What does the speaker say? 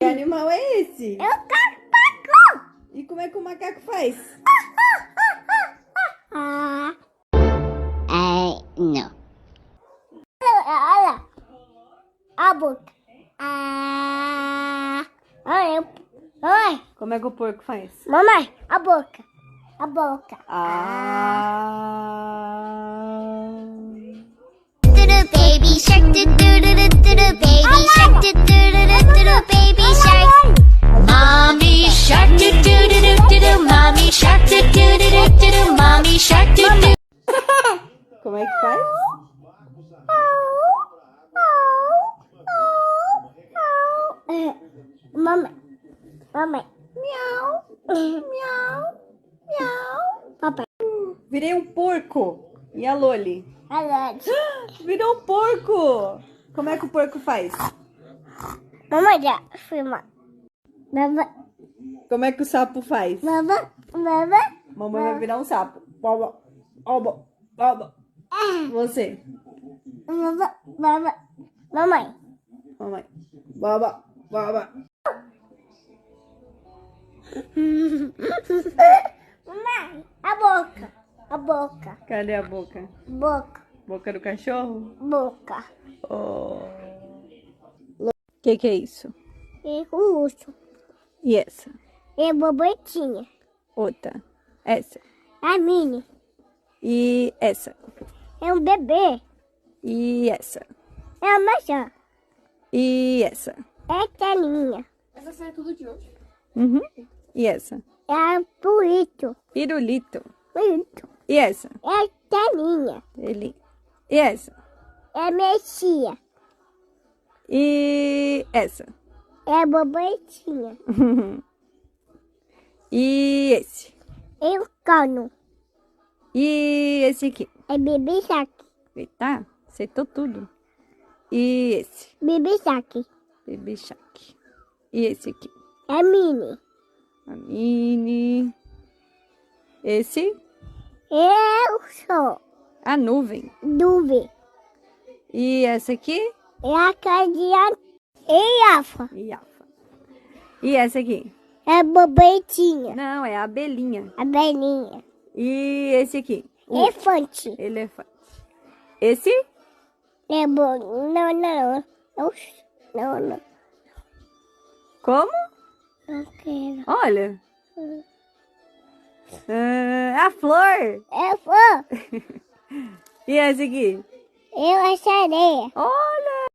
Que animal é esse? É o macaco. E como é que o macaco faz? Não. Olha a boca. Olha. Oi. Como é que o porco faz? Mamãe, a boca. A boca. Baby shark, baby shark, baby shark. Mommy shark, mommy shark, mommy shark. Como é que faz? Mamãe. Miau. Miau. Miau. Papai. Virei um porco. E a Loli? Alade. Virou um porco. Como é que o porco faz? Mamãe já filma. Baba. Como é que o sapo faz? Baba. Baba. Mamãe vai virar um sapo. Boba, oba, boba. Você? Baba. Baba. Mamãe. Mamãe. Boba, boba. Mamãe. A boca. A boca. Cadê a boca? Boca. Boca do cachorro? Boca. Oh. Que é isso? E o urso. E essa? E a borboletinha. Outra. Essa. A mini. E essa. É um bebê. E essa. É a maçã. E essa. É a telinha. Essa série é tudo de hoje. Uhum. E essa? É a burrito. Pirulito. Burrito. E essa? É a telinha. Ele. E essa? É a mexia. E essa? É a borboletinha. E esse? É o cano. E esse aqui? É bebê saque. Eita, acertou tudo. E esse? Bebê saque. Baby Shark. E esse aqui? É mini. A Mini. Esse? É o sol. A nuvem. Nuvem. E essa aqui? É a cadeia. E afa. E Alfa. E essa aqui? É a borboletinha. Não, é a abelhinha. A belinha. E esse aqui? Elefante. Elefante. Esse? É bom. Não. Não. Como? Não quero. Olha. A flor. É fã. E essa aqui? Eu a sereia. Olha.